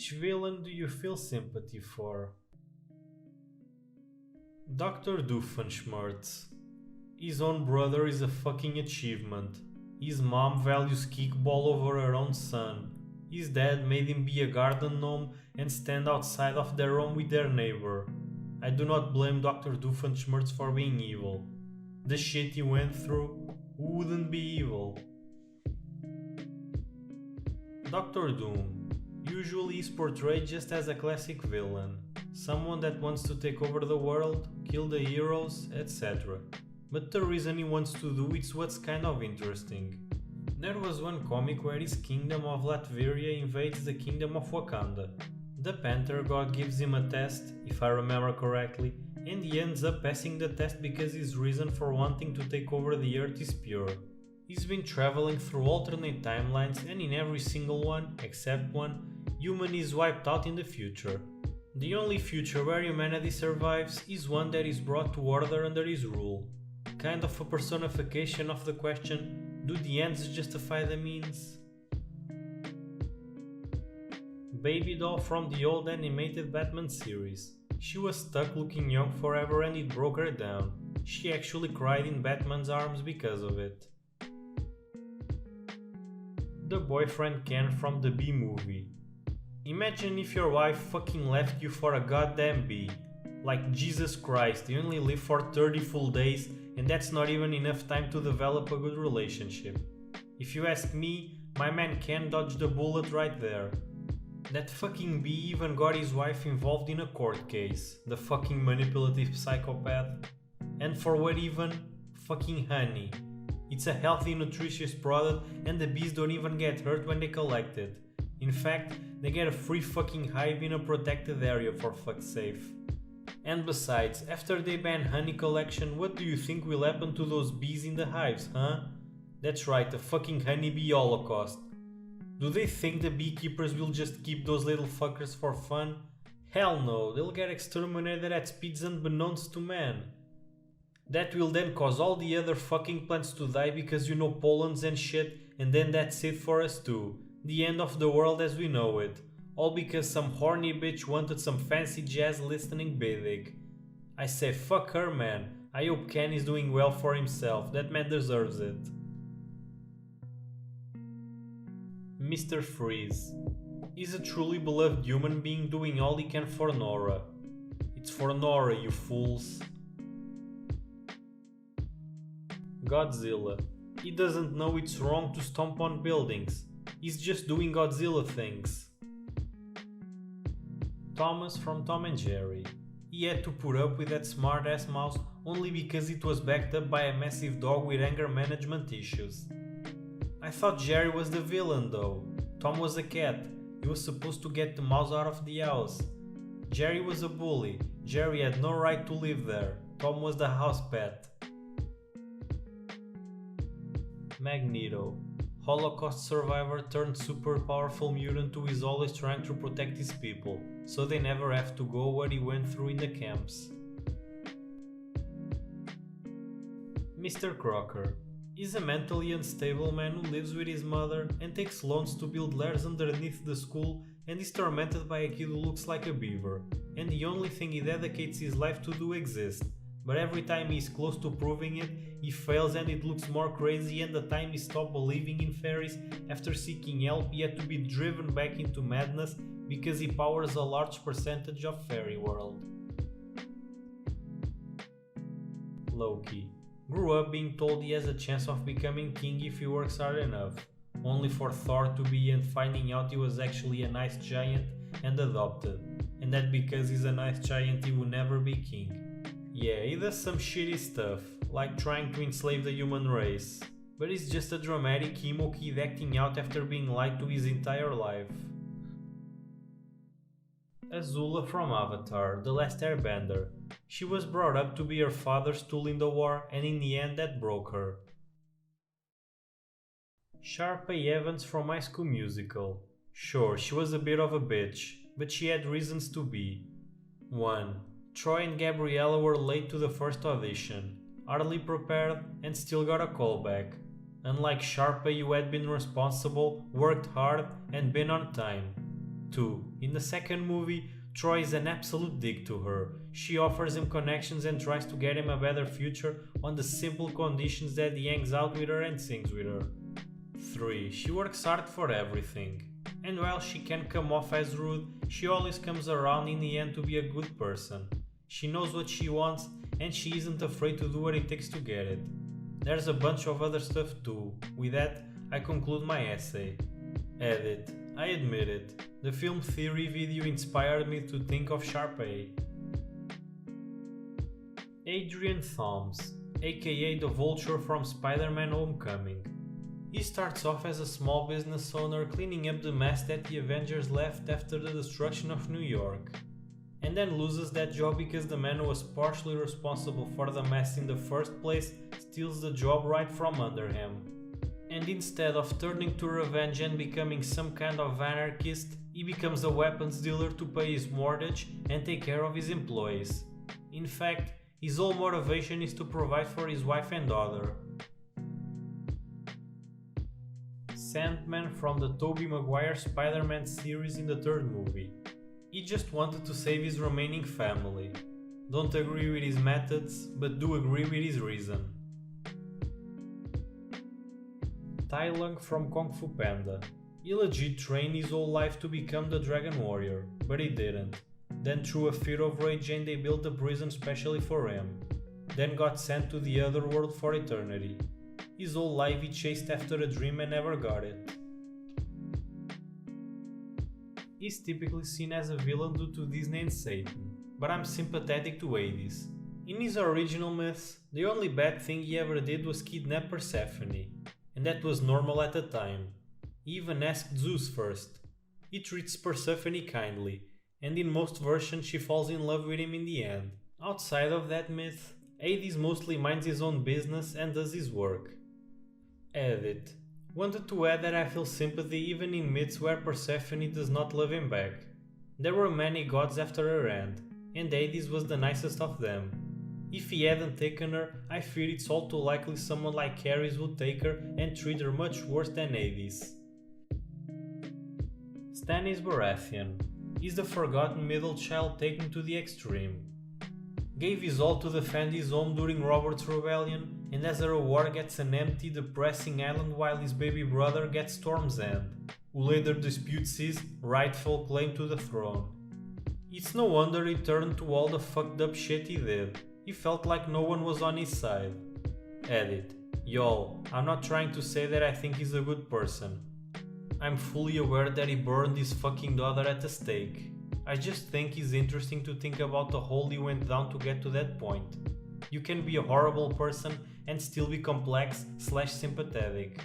Which villain do you feel sympathy for? Dr. Doofenshmirtz. His own brother is a fucking achievement. His mom values kickball over her own son. His dad made him be a garden gnome and stand outside of their home with their neighbor. I do not blame Dr. Doofenshmirtz for being evil. The shit he went through, who wouldn't be evil? Dr. Doom. Usually is portrayed just as a classic villain. Someone that wants to take over the world, kill the heroes, etc. But the reason he wants to do it's what's kind of interesting. There was one comic where his kingdom of Latveria invades the kingdom of Wakanda. The Panther God gives him a test, if I remember correctly, and he ends up passing the test because his reason for wanting to take over the earth is pure. He's been traveling through alternate timelines and in every single one, except one, human is wiped out in the future. The only future where humanity survives is one that is brought to order under his rule. Kind of a personification of the question, do the ends justify the means? Baby doll from the old animated Batman series. She was stuck looking young forever and it broke her down. She actually cried in Batman's arms because of it. The boyfriend Ken from the Bee Movie. Imagine if your wife fucking left you for a goddamn bee. Like Jesus Christ, you only live for 30 full days and that's not even enough time to develop a good relationship. If you ask me, my man Ken dodged a bullet right there. That fucking bee even got his wife involved in a court case, the fucking manipulative psychopath. And for what even? Fucking honey. It's a healthy, nutritious product and the bees don't even get hurt when they collect it. In fact, they get a free fucking hive in a protected area for fuck's sake. And besides, after they ban honey collection, what do you think will happen to those bees in the hives, huh? That's right, a fucking honeybee holocaust. Do they think the beekeepers will just keep those little fuckers for fun? Hell no, they'll get exterminated at speeds unbeknownst to man. That will then cause all the other fucking plants to die because you know pollens and shit, and then that's it for us too. The end of the world as we know it. All because some horny bitch wanted some fancy jazz listening bidig. I say fuck her, man. I hope Ken is doing well for himself, that man deserves it. Mr. Freeze. He's a truly beloved human being doing all he can for Nora. It's for Nora, you fools. Godzilla. He doesn't know it's wrong to stomp on buildings. He's just doing Godzilla things. Thomas from Tom and Jerry. He had to put up with that smart-ass mouse only because it was backed up by a massive dog with anger management issues. I thought Jerry was the villain though. Tom was a cat. He was supposed to get the mouse out of the house. Jerry was a bully. Jerry had no right to live there. Tom was the house pet. Magneto. Holocaust survivor turned super powerful mutant who is always trying to protect his people, so they never have to go what he went through in the camps. Mr. Crocker. He's a mentally unstable man who lives with his mother and takes loans to build lairs underneath the school and is tormented by a kid who looks like a beaver, and the only thing he dedicates his life to do exists. But every time he is close to proving it, he fails and it looks more crazy, and the time he stopped believing in fairies after seeking help he had to be driven back into madness because he powers a large percentage of fairy world. Loki. Grew up being told he has a chance of becoming king if he works hard enough, only for Thor to be and finding out he was actually a nice giant and adopted, and that because he's a nice giant he will never be king. Yeah, he does some shitty stuff, like trying to enslave the human race, but he's just a dramatic emo kid acting out after being lied to his entire life. Azula from Avatar, The Last Airbender. She was brought up to be her father's tool in the war, and in the end that broke her. Sharpay Evans from High School Musical. Sure, she was a bit of a bitch, but she had reasons to be. 1. Troy and Gabriella were late to the first audition, hardly prepared, and still got a callback. Unlike Sharpay, who had been responsible, worked hard, and been on time. 2. In the second movie, Troy is an absolute dick to her. She offers him connections and tries to get him a better future on the simple conditions that he hangs out with her and sings with her. 3. She works hard for everything. And while she can come off as rude, she always comes around in the end to be a good person. She knows what she wants and she isn't afraid to do what it takes to get it. There's a bunch of other stuff too. With that, I conclude my essay. Edit. I admit it. The film theory video inspired me to think of Sharp A. Adrian Thoms, aka the Vulture from Spider-Man Homecoming. He starts off as a small business owner cleaning up the mess that the Avengers left after the destruction of New York, and then loses that job because the man who was partially responsible for the mess in the first place steals the job right from under him. And instead of turning to revenge and becoming some kind of anarchist, he becomes a weapons dealer to pay his mortgage and take care of his employees. In fact, his whole motivation is to provide for his wife and daughter. Sandman from the Tobey Maguire Spider-Man series in the third movie. He just wanted to save his remaining family. Don't agree with his methods, but do agree with his reason. Tai Lung from Kung Fu Panda. He legit trained his whole life to become the Dragon Warrior, but he didn't. Then threw a fit of rage and they built a prison specially for him. Then got sent to the other world for eternity. His whole life he chased after a dream and never got it. He's typically seen as a villain due to Disney and Satan, but I'm sympathetic to Hades. In his original myths, the only bad thing he ever did was kidnap Persephone, and that was normal at the time. He even asked Zeus first. He treats Persephone kindly, and in most versions she falls in love with him in the end. Outside of that myth, Hades mostly minds his own business and does his work. Edit. Wanted to add that I feel sympathy even in myths where Persephone does not love him back. There were many gods after her end, and Hades was the nicest of them. If he hadn't taken her, I fear it's all too likely someone like Ares would take her and treat her much worse than Hades. Stannis Baratheon. He's the forgotten middle child taken to the extreme. Gave his all to defend his home during Robert's rebellion, and as a reward gets an empty, depressing island while his baby brother gets Storm's End, who later disputes his rightful claim to the throne. It's no wonder he turned to all the fucked up shit he did. He felt like no one was on his side. Edit. Y'all, I'm not trying to say that I think he's a good person. I'm fully aware that he burned his fucking daughter at the stake. I just think it's interesting to think about the hole he went down to get to that point. You can be a horrible person and still be complex/sympathetic.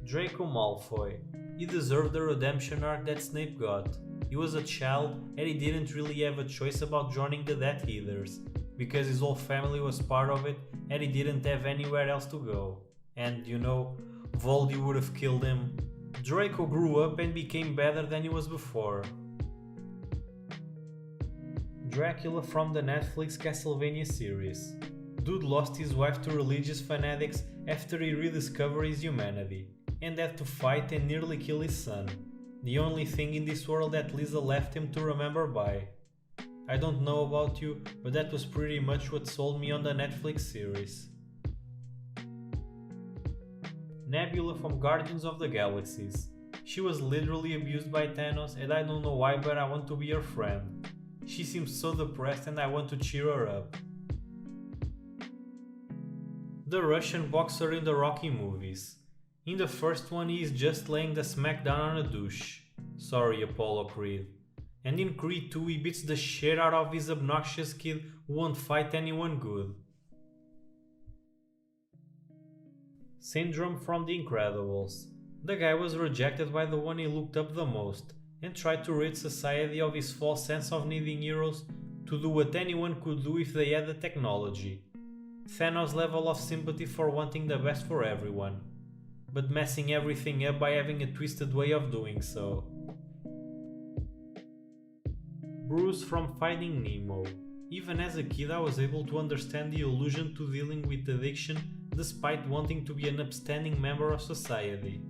Draco Malfoy. He deserved the redemption arc that Snape got. He was a child and he didn't really have a choice about joining the Death Eaters, because his whole family was part of it and he didn't have anywhere else to go. And you know, Voldy would have killed him. Draco grew up and became better than he was before. Dracula from the Netflix Castlevania series. Dude lost his wife to religious fanatics after he rediscovered his humanity, and had to fight and nearly kill his son, the only thing in this world that Lisa left him to remember by. I don't know about you, but that was pretty much what sold me on the Netflix series. Nebula from Guardians of the Galaxies. She was literally abused by Thanos and I don't know why, but I want to be her friend. She seems so depressed and I want to cheer her up. The Russian boxer in the Rocky movies. In the first one he is just laying the smackdown on a douche. Sorry Apollo Creed. And in Creed 2 he beats the shit out of his obnoxious kid who won't fight anyone good. Syndrome from The Incredibles. The guy was rejected by the one he looked up the most, and tried to rid society of his false sense of needing heroes to do what anyone could do if they had the technology. Thanos' level of sympathy for wanting the best for everyone, but messing everything up by having a twisted way of doing so. Bruce from Finding Nemo. Even as a kid I was able to understand the allusion to dealing with addiction despite wanting to be an upstanding member of society.